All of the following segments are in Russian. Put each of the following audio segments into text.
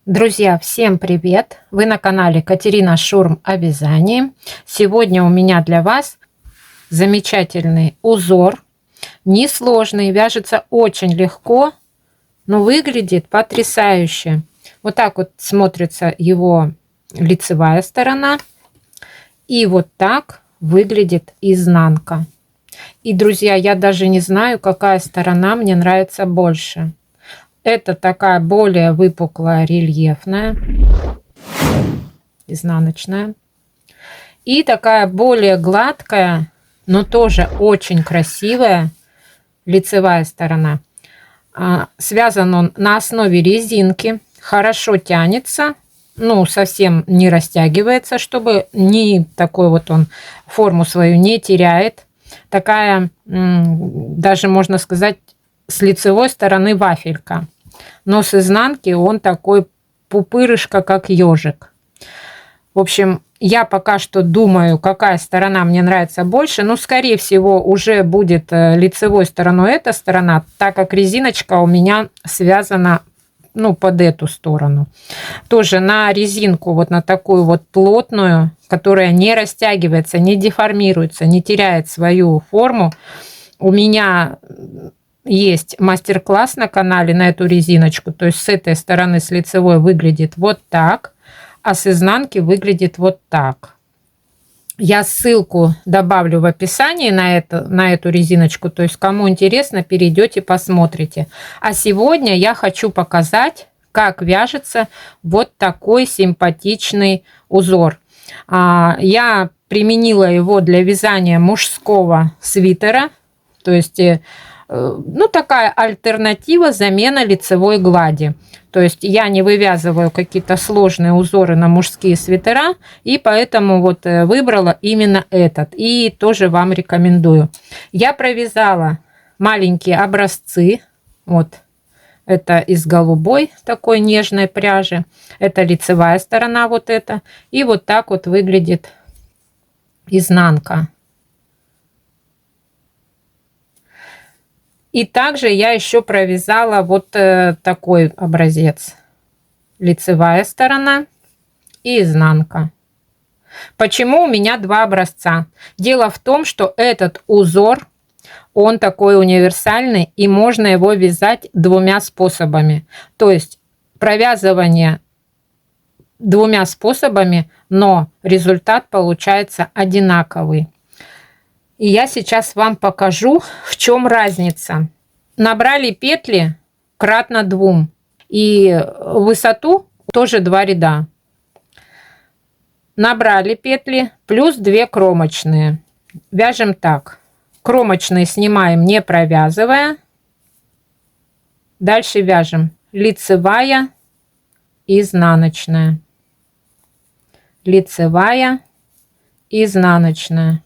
Друзья, всем привет! Вы на канале Катерина Шурм о вязании. Сегодня у меня для вас замечательный узор. Несложный, вяжется очень легко, но выглядит потрясающе. Вот так вот смотрится его лицевая сторона. И вот так выглядит изнанка. И, друзья, я даже не знаю, какая сторона мне нравится больше. Это такая более выпуклая, рельефная, изнаночная. И такая более гладкая, но тоже очень красивая лицевая сторона. Связан он на основе резинки, хорошо тянется, ну, совсем не растягивается, чтобы не такой вот он форму свою не теряет. Такая, даже можно сказать, с лицевой стороны вафелька. Но с изнанки он такой пупырышка, как ежик. В общем, я пока что думаю, какая сторона мне нравится больше. Ну, скорее всего, уже будет лицевой стороной эта сторона, так как резиночка у меня связана, ну, под эту сторону. Тоже на резинку, вот на такую вот плотную, которая не растягивается, не деформируется, не теряет свою форму. У меня есть мастер-класс на канале на эту резиночку. То есть с этой стороны, с лицевой, выглядит вот так, а с изнанки выглядит вот так. Я ссылку добавлю в описании на эту резиночку. То есть кому интересно, перейдете, посмотрите. А сегодня я хочу показать, как вяжется вот такой симпатичный узор. Я применила его для вязания мужского свитера. То есть, ну, такая альтернатива, замена лицевой глади. То есть я не вывязываю какие-то сложные узоры на мужские свитера, и поэтому вот выбрала именно этот. И тоже вам рекомендую. Я провязала маленькие образцы. Вот это из голубой такой нежной пряжи. Это лицевая сторона вот эта. И вот так вот выглядит изнанка. И также я еще провязала вот такой образец. Лицевая сторона и изнанка. Почему у меня два образца? Дело в том, что этот узор, он такой универсальный, и можно его вязать двумя способами. То есть провязывание двумя способами, но результат получается одинаковый. И я сейчас вам покажу, в чем разница. Набрали петли кратно 2. И высоту тоже 2 ряда. Набрали петли плюс 2 кромочные. Вяжем так. Кромочные снимаем, не провязывая. Дальше вяжем лицевая, изнаночная. Лицевая, изнаночная.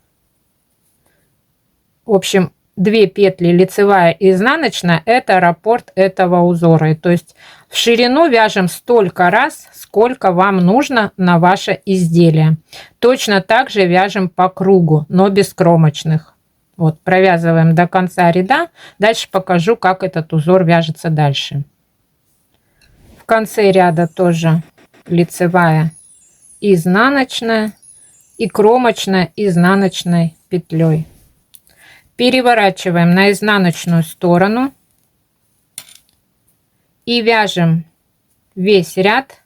В общем, 2 петли лицевая и изнаночная – это раппорт этого узора. То есть в ширину вяжем столько раз, сколько вам нужно на ваше изделие. Точно так же вяжем по кругу, но без кромочных. Вот, провязываем до конца ряда. Дальше покажу, как этот узор вяжется дальше. В конце ряда тоже лицевая, изнаночная и кромочная изнаночной петлей. Переворачиваем на изнаночную сторону и вяжем весь ряд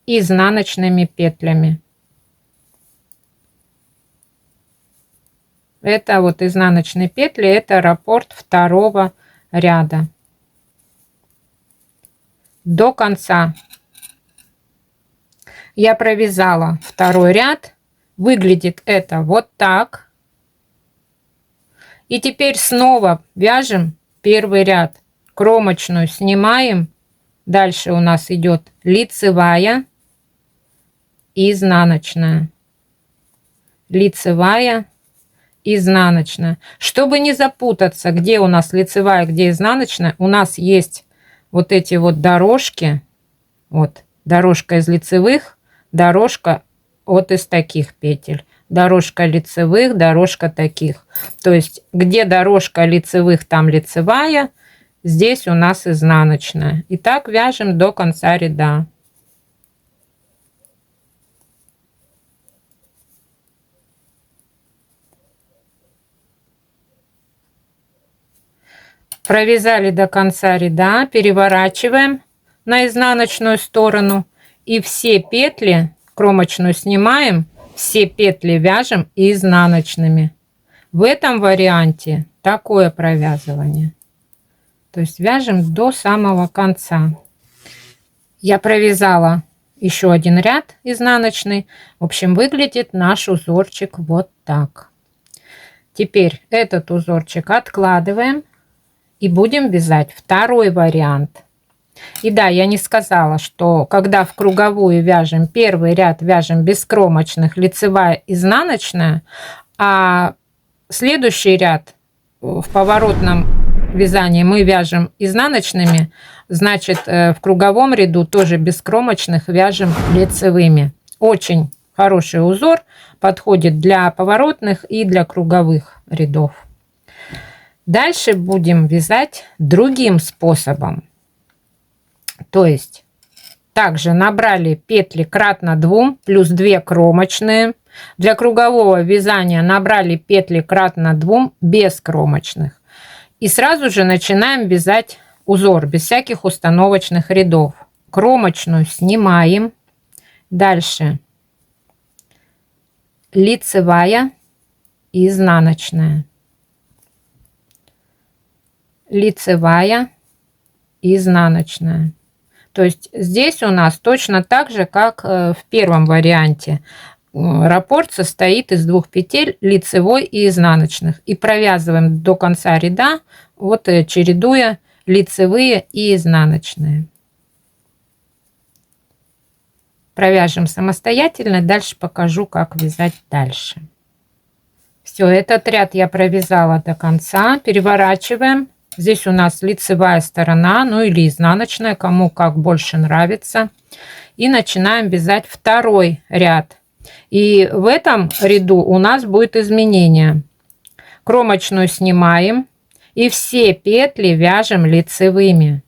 изнаночными петлями. Это вот изнаночные петли, это раппорт второго ряда. До конца я провязала второй ряд. Выглядит это вот так. И теперь снова вяжем первый ряд. Кромочную снимаем. Дальше у нас идет лицевая, изнаночная. Лицевая, изнаночная. Чтобы не запутаться, где у нас лицевая, где изнаночная, у нас есть вот эти вот дорожки. Вот дорожка из лицевых, дорожка вот из таких петель. Дорожка лицевых, дорожка таких. То есть где дорожка лицевых, там лицевая, здесь у нас изнаночная. И так вяжем до конца ряда. Провязали до конца ряда, переворачиваем на изнаночную сторону и все петли, кромочную снимаем, все петли вяжем изнаночными. В этом варианте такое провязывание. То есть вяжем до самого конца. Я провязала еще один ряд изнаночный. В общем, выглядит наш узорчик вот так. Теперь этот узорчик откладываем и будем вязать второй вариант. И да, я не сказала, что когда в круговую вяжем, первый ряд вяжем без кромочных, лицевая, изнаночная, а следующий ряд в поворотном вязании мы вяжем изнаночными, значит, в круговом ряду тоже без кромочных вяжем лицевыми. Очень хороший узор, подходит для поворотных и для круговых рядов. Дальше будем вязать другим способом. То есть также набрали петли кратно 2 плюс 2 кромочные. Для кругового вязания набрали петли кратно 2 без кромочных. И сразу же начинаем вязать узор без всяких установочных рядов. Кромочную снимаем. Дальше лицевая и изнаночная. Лицевая и изнаночная. То есть здесь у нас точно так же, как в первом варианте. Раппорт состоит из 2 петель лицевой и изнаночных. И провязываем до конца ряда, вот чередуя лицевые и изнаночные. Провяжем самостоятельно, дальше покажу, как вязать дальше. Все, этот ряд я провязала до конца. Переворачиваем. Здесь у нас лицевая сторона, ну или изнаночная, кому как больше нравится. И начинаем вязать второй ряд. И в этом ряду у нас будет изменение. Кромочную снимаем и все петли вяжем лицевыми.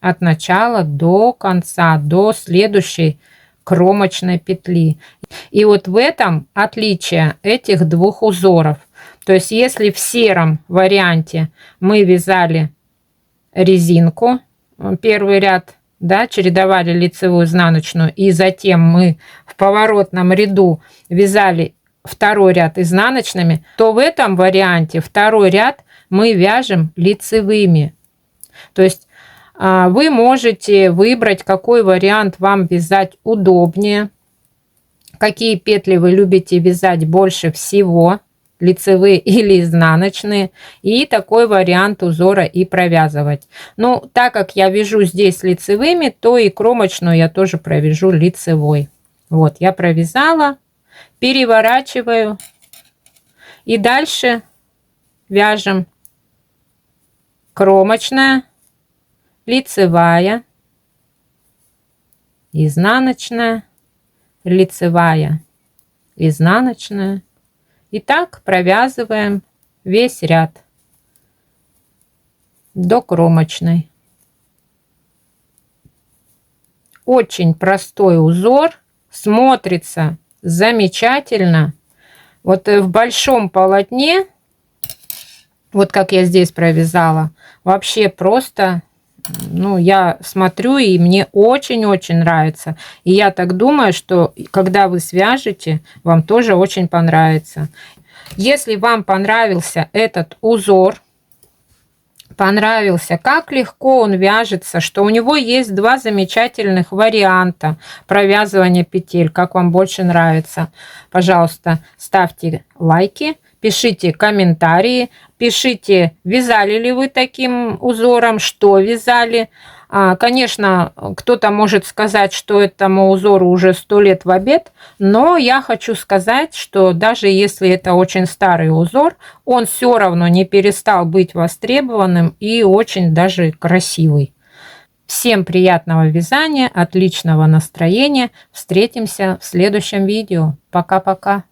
От начала до конца, до следующей кромочной петли. И вот в этом отличие этих двух узоров. То есть если в сером варианте мы вязали резинку, первый ряд, да, чередовали лицевую, изнаночную, и затем мы в поворотном ряду вязали второй ряд изнаночными, то в этом варианте второй ряд мы вяжем лицевыми. То есть вы можете выбрать, какой вариант вам вязать удобнее, какие петли вы любите вязать больше всего, лицевые или изнаночные, и такой вариант узора и провязывать. Ну, так как я вяжу здесь лицевыми, то и кромочную я тоже провяжу лицевой. Вот, я провязала, переворачиваю и дальше вяжем кромочная, лицевая, изнаночная, лицевая, изнаночная. И так провязываем весь ряд до кромочной. Очень простой узор, смотрится замечательно. Вот в большом полотне, вот как я здесь провязала, вообще просто, ну, я смотрю, и мне очень-очень нравится. И я так думаю, что когда вы свяжете, вам тоже очень понравится. Если вам понравился этот узор, понравился, как легко он вяжется, что у него есть два замечательных варианта провязывания петель, как вам больше нравится, пожалуйста, ставьте лайки, пишите комментарии, пишите, вязали ли вы таким узором, что вязали. Конечно, кто-то может сказать, что этому узору уже 100 лет в обед, но я хочу сказать, что даже если это очень старый узор, он все равно не перестал быть востребованным и очень даже красивый. Всем приятного вязания, отличного настроения. Встретимся в следующем видео. Пока-пока.